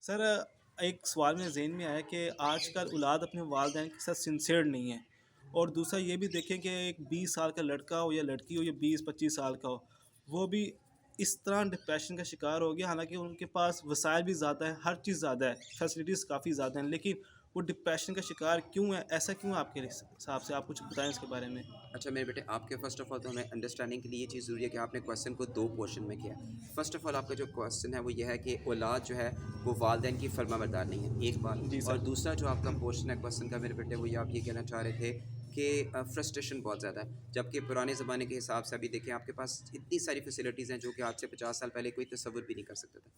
سر ایک سوال میرے ذہن میں آیا کہ آج کل اولاد اپنے والدین کے ساتھ سنسیئر نہیں ہے، اور دوسرا یہ بھی دیکھیں کہ ایک 20 سال کا لڑکا ہو یا لڑکی ہو یا 20-25 سال کا ہو، وہ بھی اس طرح ڈپریشن کا شکار ہو گیا، حالانکہ ان کے پاس وسائل بھی زیادہ ہے، ہر چیز زیادہ ہے، فیسلٹیز کافی زیادہ ہیں، لیکن وہ ڈپریشن کا شکار کیوں ہے؟ ایسا کیوں ہے آپ کے حساب سے؟ آپ کچھ بتائیں اس کے بارے میں۔ اچھا میرے بیٹے، آپ کے فرسٹ آف آل تو ہمیں انڈرسٹینڈنگ کے لیے یہ چیز ضروری ہے کہ آپ نے کویشچن کو دو پورشن میں کیا ہے۔ فرسٹ آف آل آپ کا جو کویشچن ہے وہ یہ ہے کہ اولاد جو ہے وہ والدین کی فرما بردار نہیں ہے، ایک بات۔ جی اور سر۔ دوسرا جو آپ کا پورشن ہے کویشچن کا میرے بیٹے، وہ یہ آپ یہ کہنا چاہ رہے تھے کہ فرسٹریشن بہت زیادہ ہے، جبکہ پرانے زمانے کے حساب سے ابھی دیکھیں آپ کے پاس اتنی ساری فیسلٹیز ہیں جو کہ آج سے 50 سال پہلے کوئی تصور بھی نہیں کر سکتا تھا۔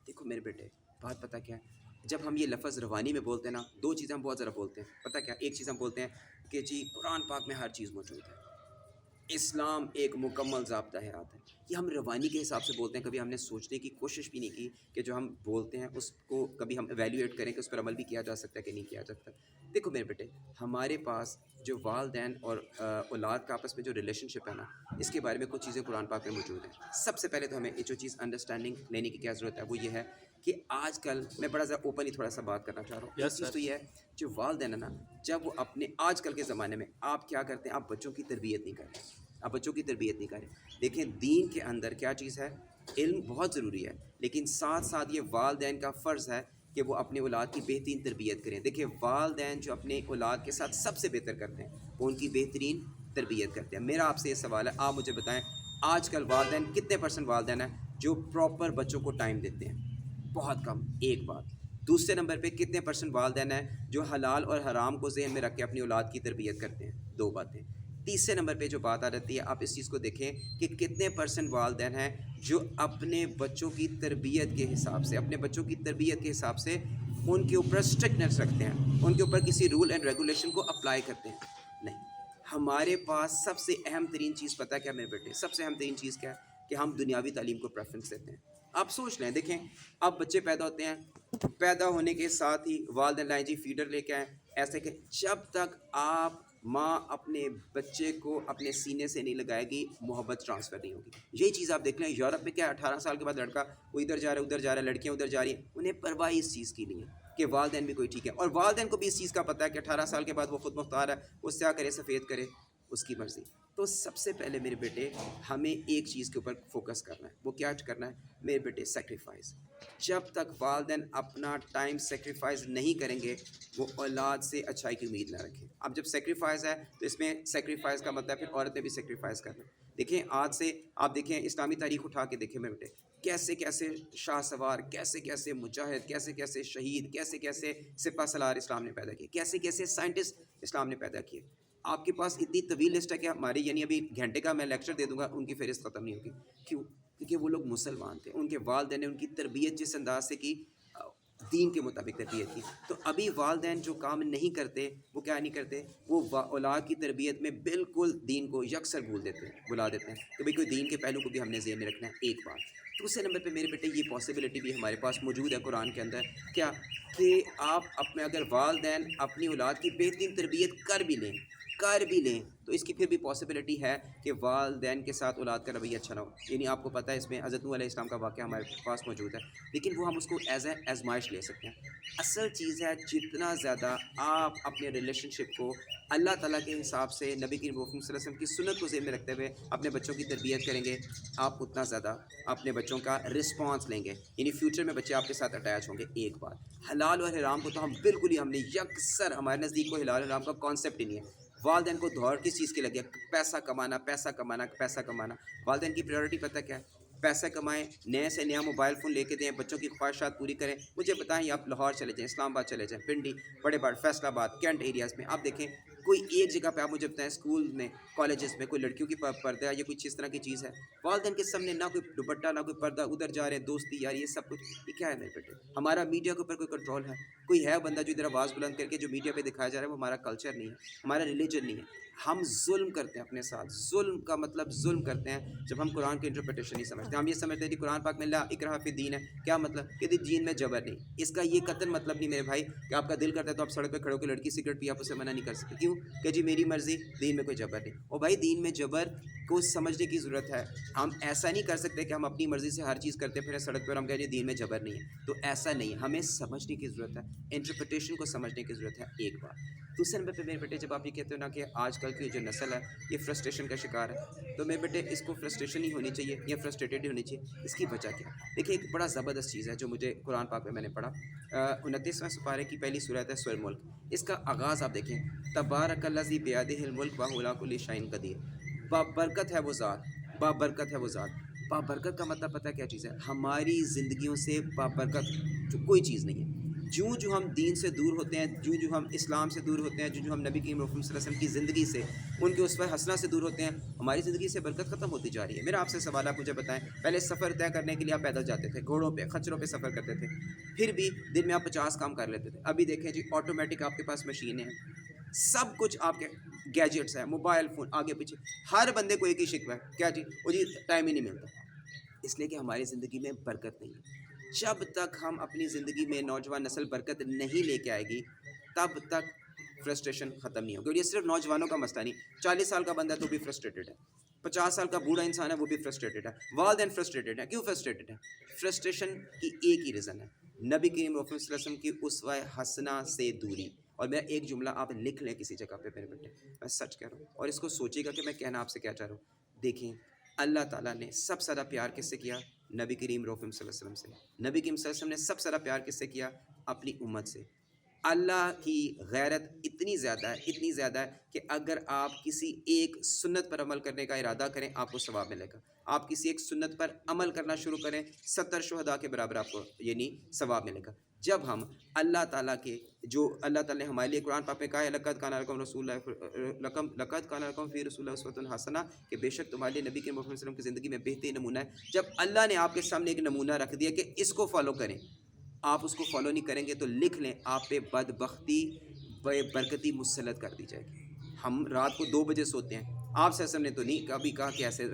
دیکھو میرے بیٹے، بات پتہ کیا ہے، جب ہم یہ لفظ روانی میں بولتے ہیں نا، دو چیزیں ہم بہت ذرا بولتے ہیں، پتہ کیا؟ ایک چیز ہم بولتے ہیں کہ جی قرآن پاک میں ہر چیز موجود ہے، اسلام ایک مکمل ضابطہ حیات ہے۔ یہ ہم روانی کے حساب سے بولتے ہیں، کبھی ہم نے سوچنے کی کوشش بھی نہیں کی کہ جو ہم بولتے ہیں اس کو کبھی ہم ایویلیویٹ کریں کہ اس پر عمل بھی کیا جا سکتا ہے کہ نہیں کیا جا سکتا۔ دیکھو میرے بیٹے، ہمارے پاس جو والدین اور اولاد کا آپس میں جو ریلیشن شپ ہے نا، اس کے بارے میں کچھ چیزیں قرآن پاک میں موجود ہیں۔ سب سے پہلے تو ہمیں جو چیز انڈرسٹینڈنگ لینے کی کیا ضرورت ہے وہ یہ ہے کہ آج کل میں بڑا ذرا اوپنلی تھوڑا سا بات کرنا چاہ رہا ہوں۔ ایک یس چیز سر۔ تو یہ ہے، جو والدین ہے نا، جب وہ اپنے آج کل کے زمانے میں آپ کیا کرتے ہیں، آپ بچوں کی تربیت نہیں کرتے، آپ بچوں کی تربیت نہیں کریں۔ دیکھیں دین کے اندر کیا چیز ہے، علم بہت ضروری ہے، لیکن ساتھ ساتھ یہ والدین کا فرض ہے کہ وہ اپنے اولاد کی بہترین تربیت کریں۔ دیکھیں والدین جو اپنے اولاد کے ساتھ سب سے بہتر کرتے ہیں وہ ان کی بہترین تربیت کرتے ہیں۔ میرا آپ سے یہ سوال ہے، آپ مجھے بتائیں آج کل والدین کتنے % والدین ہیں جو پراپر بچوں کو ٹائم دیتے ہیں؟ بہت کم، ایک بات۔ دوسرے نمبر پہ کتنے % والدین ہیں جو حلال اور حرام کو ذہن میں رکھ کے اپنی اولاد کی تربیت کرتے ہیں؟ دو باتیں۔ تیسرے نمبر پہ جو بات آ جاتی ہے، آپ اس چیز کو دیکھیں کہ کتنے % والدین ہیں جو اپنے بچوں کی تربیت کے حساب سے، اپنے بچوں کی تربیت کے حساب سے ان کے اوپر اسٹرکٹنیس رکھتے ہیں، ان کے اوپر کسی رول اینڈ ریگولیشن کو اپلائی کرتے ہیں؟ نہیں۔ ہمارے پاس سب سے اہم ترین چیز پتہ کیا میرے بیٹے، سب سے اہم ترین چیز کیا ہے کہ ہم دنیاوی تعلیم کو پریفرنس دیتے ہیں۔ آپ سوچ لیں، دیکھیں اب بچے پیدا ہوتے ہیں، پیدا ہونے کے ساتھ ہی والدین لائیں جی فیڈر لے کے آئیں، ایسے کہ جب تک آپ ماں اپنے بچے کو اپنے سینے سے نہیں لگائے گی محبت ٹرانسفر نہیں ہوگی۔ یہی چیز آپ دیکھ لیں یورپ میں، کیا 18 سال کے بعد لڑکا وہ ادھر جا رہا ہے ادھر جا رہا ہے، لڑکیاں ادھر جا رہی ہیں، انہیں پرواہ اس چیز کی نہیں ہے کہ والدین بھی کوئی ٹھیک ہے، اور والدین کو بھی اس چیز کا پتہ ہے کہ 18 سال کے بعد وہ خود مختار ہے، وہ سیاہ کرے سفید کرے اس کی مرضی۔ تو سب سے پہلے میرے بیٹے ہمیں ایک چیز کے اوپر فوکس کرنا ہے، وہ کیا کرنا ہے میرے بیٹے؟ سیکریفائز۔ جب تک والدین اپنا ٹائم سیکریفائز نہیں کریں گے وہ اولاد سے اچھائی کی امید نہ رکھیں۔ اب جب سیکریفائز ہے تو اس میں سیکریفائز کا مطلب پھر عورتیں بھی سیکریفائز کرنا۔ دیکھیں آج سے آپ دیکھیں اسلامی تاریخ اٹھا کے دیکھیں میرے بیٹے، کیسے کیسے شاہ سوار، کیسے کیسے مجاہد، کیسے کیسے شہید، کیسے کیسے سپہ سالار اسلام نے پیدا کیے، کیسے کیسے سائنٹسٹ اسلام نے پیدا کیے۔ آپ کے پاس اتنی طویل لسٹ ہے کہ ہماری یعنی ابھی گھنٹے کا میں لیکچر دے دوں گا، ان کی فہرست ختم نہیں ہوگی۔ کیوں؟ کیونکہ وہ لوگ مسلمان تھے، ان کے والدین نے ان کی تربیت جس انداز سے کی، دین کے مطابق تربیت کی۔ تو ابھی والدین جو کام نہیں کرتے وہ کیا نہیں کرتے، وہ اولاد کی تربیت میں بالکل دین کو یکسر بھول دیتے ہیں، بلا دیتے ہیں کہ بھئی کوئی دین کے پہلو کو بھی ہم نے ذہن میں رکھنا ہے، ایک بات۔ دوسرے نمبر پہ میرے بیٹے یہ پاسبلٹی بھی ہمارے پاس موجود ہے قرآن کے اندر، کیا کہ آپ اپنے اگر والدین اپنی اولاد کی بہترین تربیت کر بھی لیں تو اس کی پھر بھی پاسبلٹی ہے کہ والدین کے ساتھ اولاد کا رویہ اچھا نہ ہو۔ یعنی آپ کو پتہ ہے اس میں حضرت نوح علیہ السلام کا واقعہ ہمارے پاس موجود ہے، لیکن وہ ہم اس کو ایز اے آزمائش لے سکتے ہیں۔ اصل چیز ہے جتنا زیادہ آپ اپنے ریلیشن شپ کو اللہ تعالیٰ کے حساب سے، نبی کریم صلی اللہ علیہ وسلم کی سنت کو ذہن میں رکھتے ہوئے اپنے بچوں کی تربیت کریں گے، آپ اتنا زیادہ اپنے بچوں کا رسپانس لیں گے، یعنی فیوچر میں بچے آپ کے ساتھ اٹیچ ہوں گے۔ ایک بات، حلال اور حرام کو تو ہم بالکل ہی ہم نے یکسر، ہمارے نزدیک کوئی حلال حرام کا کانسیپٹ ہی نہیں ہے۔ والدین کو دور کس چیز کی لگے؟ پیسہ کمانا، پیسہ کمانا، پیسہ کمانا۔ والدین کی پریورٹی پتہ کیا ہے؟ پیسہ کمائیں، نئے سے نیا موبائل فون لے کے دیں، بچوں کی خواہشات پوری کریں۔ مجھے بتائیں آپ لاہور چلے جائیں، اسلام آباد چلے جائیں، پنڈی، بڑے بڑے فیصل آباد، کینٹ ایریاز میں آپ دیکھیں کوئی ایک جگہ پہ آپ مجھے بتائیں اسکول میں، کالجز میں کوئی لڑکیوں کی پردہ یا کوئی اس طرح کی چیز ہے؟ والدین کے سامنے نہ کوئی دوپٹہ، نہ کوئی پردہ، ادھر جا رہے ہیں دوستی یار، یہ سب کچھ یہ کیا ہے میرے بیٹے؟ ہمارا میڈیا کے اوپر کوئی کنٹرول ہے؟ کوئی ہے بندہ جو ادھر آواز بلند کر کے جو میڈیا پہ دکھایا جا رہا ہے وہ ہمارا کلچر نہیں ہے، ہمارا ریلیجن نہیں ہے۔ ہم ظلم کرتے ہیں اپنے ساتھ، ظلم کا مطلب ظلم کرتے ہیں جب ہم قرآن کی انٹرپریٹیشن نہیں سمجھتے۔ ہم یہ سمجھتے ہیں کہ قرآن پاک میں لا اکراہ فی الدین ہے، کیا مطلب کہ دین میں جبر نہیں۔ اس کا یہ قطعاً مطلب نہیں میرے بھائی کہ آپ کا دل کرتا ہے تو آپ سڑک پہ کھڑے ہو کے لڑکی سگریٹ پی آپ اسے منع نہیں کر سکتے، کیوں کیوں کہ جی میری مرضی، دین میں کوئی جبر نہیں. اور بھائی دین میں جبر کو سمجھنے کی ضرورت ہے. ہم ایسا نہیں کر سکتے کہ ہم اپنی مرضی سے ہر چیز کرتے پھریں سڑک پہ اور ہم کہیں جی دین میں جبر نہیں ہے. تو ایسا نہیں ہے، ہمیں سمجھنے کی ضرورت ہے، انٹرپریٹیشن کو سمجھنے کی ضرورت ہے. ایک بات. دوسرے نمبر پہ میرے بیٹے جب آپ یہ کہتے ہو نا کہ آج کل کی جو نسل ہے یہ فرسٹریشن کا شکار ہے، تو میرے بیٹے اس کو فرسٹریشن ہی ہونی چاہیے یا فرسٹریٹڈ ہی ہونی چاہیے. اس کی وجہ کیا ہے؟ دیکھیے ایک بڑا زبردست چیز ہے جو مجھے قرآن پاک میں نے پڑھا. 29واں سپارے کی پہلی سورت ہے سورہ ملک. اس کا آغاز آپ دیکھیں، تبارک الذی بیدہ الملک وہو علی کل شیء قدیر. بابرکت ہے وہ ذات، بابرکت ہے وہ ذات. بابرکت کا مطلب پتہ ہے کیا چیز ہے؟ ہماری زندگیوں سے بابرکت جو کوئی چیز نہیں ہے. جو ہم دین سے دور ہوتے ہیں، جو ہم اسلام سے دور ہوتے ہیں، جو ہم نبی کریم صلی اللہ علیہ وسلم کی زندگی سے، ان کے اسوہ حسنہ سے دور ہوتے ہیں، ہماری زندگی سے برکت ختم ہوتی جا رہی ہے. میرا آپ سے سوال ہے، آپ مجھے بتائیں، پہلے سفر طے کرنے کے لیے آپ پیدل جاتے تھے، گھوڑوں پہ، خچروں پہ سفر کرتے تھے، پھر بھی دن میں آپ 50 کام کر لیتے تھے. ابھی دیکھیں جی آٹومیٹک آپ کے پاس مشینیں ہیں، سب کچھ آپ کے گیجٹس ہیں، موبائل فون آگے پیچھے. ہر بندے کو ایک ہی شکوہ ہے، کیا جی؟ وہ جی ٹائم ہی نہیں ملتا. اس لیے کہ ہماری زندگی میں برکت نہیں ہے. جب تک ہم اپنی زندگی میں نوجوان نسل برکت نہیں لے کے آئے گی تب تک فرسٹریشن ختم نہیں ہوگی. اور یہ صرف نوجوانوں کا مسئلہ نہیں، 40 سال کا بندہ تو بھی فرسٹریٹڈ ہے، 50 سال کا بوڑھا انسان ہے وہ بھی فرسٹریٹڈ ہے، والدین فرسٹریٹڈ ہیں. کیوں فرسٹریٹڈ ہیں؟ فرسٹریشن کی ایک ہی ریزن ہے، نبی کریم صلی اللہ علیہ وسلم کی اسوہ حسنہ سے دوری. اور میں ایک جملہ آپ لکھ لیں کسی جگہ پہ میرے بیٹے، میں سچ کہہ رہا ہوں، اور اس کو سوچیے گا کہ میں کہنا آپ سے کیا چاہ رہا ہوں. دیکھیں اللہ تعالیٰ نے سب سے زیادہ پیار کس سے کیا؟ نبی کریم صلی اللہ علیہ وسلم سے. نبی کریم صلی اللہ علیہ وسلم نے سب سے زیادہ پیار کس سے کیا؟ اپنی امت سے. اللہ کی غیرت اتنی زیادہ ہے کہ اگر آپ کسی ایک سنت پر عمل کرنے کا ارادہ کریں آپ کو ثواب ملے گا. آپ کسی ایک سنت پر عمل کرنا شروع کریں 70 شہداء کے برابر آپ کو یعنی ثواب ملے گا. جب ہم اللہ تعالیٰ کے جو اللہ تعالیٰ نے ہمارے لیے قرآن پاک میں کہا ہے لقد کان لکم فی رسول اللہ اسوۃ حسنہ، کہ بے شک تمہارے لیے نبی کے محمد صلی اللہ علیہ وسلم کی زندگی میں بہترین نمونہ ہے. جب اللہ نے آپ کے سامنے ایک نمونہ رکھ دیا کہ اس کو فالو کریں، آپ اس کو فالو نہیں کریں گے تو لکھ لیں آپ پہ بدبختی بے برکتی مسلط کر دی جائے گی. ہم رات کو 2 بجے سوتے ہیں، آپ سے نے تو نہیں کبھی کہا کہ ایسے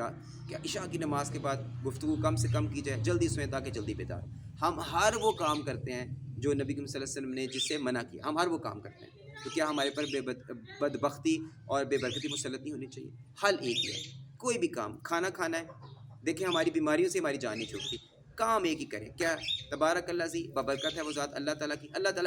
کیا عشاء کی نماز کے بعد گفتگو کم سے کم کی جائے، جلدی سوئیں تاکہ جلدی بیدار. ہم ہر وہ کام کرتے ہیں جو نبی کریم صلی اللہ علیہ وسلم نے جس سے منع کیا، ہم ہر وہ کام کرتے ہیں. تو کیا ہمارے پر بدبختی اور بے برکتی مسلط نہیں ہونی چاہیے؟ حل ایک ہی ہے، کوئی بھی کام. کھانا کھانا ہے، دیکھیں ہماری بیماریوں سے ہماری جان نہیں چھوٹتی، کام ایک ہی کریں. کیا؟ تبارک الذی بابرکت ہے وہ ذات. اللہ تعالیٰ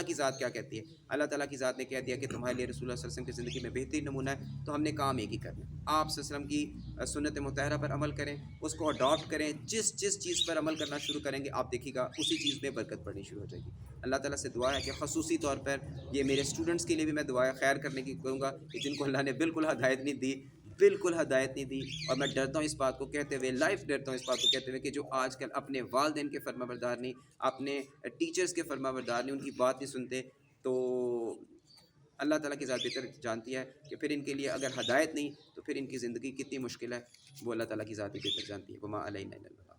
کی ذات کیا کہتی ہے؟ اللہ تعالیٰ کی ذات نے کہہ دیا کہ تمہارے لیے رسول اللہ صلی اللہ علیہ وسلم کی زندگی میں بہترین نمونہ ہے. تو ہم نے کام ایک ہی کرنا ہے، آپ صلی اللہ علیہ وسلم کی سنت مطہرہ پر عمل کریں، اس کو اڈاپٹ کریں. جس چیز پر عمل کرنا شروع کریں گے آپ دیکھیے گا اسی چیز میں برکت پڑنی شروع ہو جائے گی. اللہ تعالیٰ سے دعا ہے کہ خصوصی طور پر یہ میرے اسٹوڈنٹس کے لیے بھی میں دعا خیر کرنے کی کروں گا کہ جن کو اللہ نے بالکل ہدایت نہیں دی. اور میں ڈرتا ہوں اس بات کو کہتے ہوئے، لائف ڈرتا ہوں اس بات کو کہتے ہوئے کہ جو آج کل اپنے والدین کے فرما بردار نہیں، اپنے ٹیچرز کے فرما بردار نہیں، ان کی بات نہیں سنتے، تو اللہ تعالیٰ کی ذات بہتر جانتی ہے کہ پھر ان کے لیے اگر ہدایت نہیں تو پھر ان کی زندگی کتنی مشکل ہے، وہ اللہ تعالیٰ کی ذات ہی بہتر جانتی ہے. وما علینا الا البلاغ.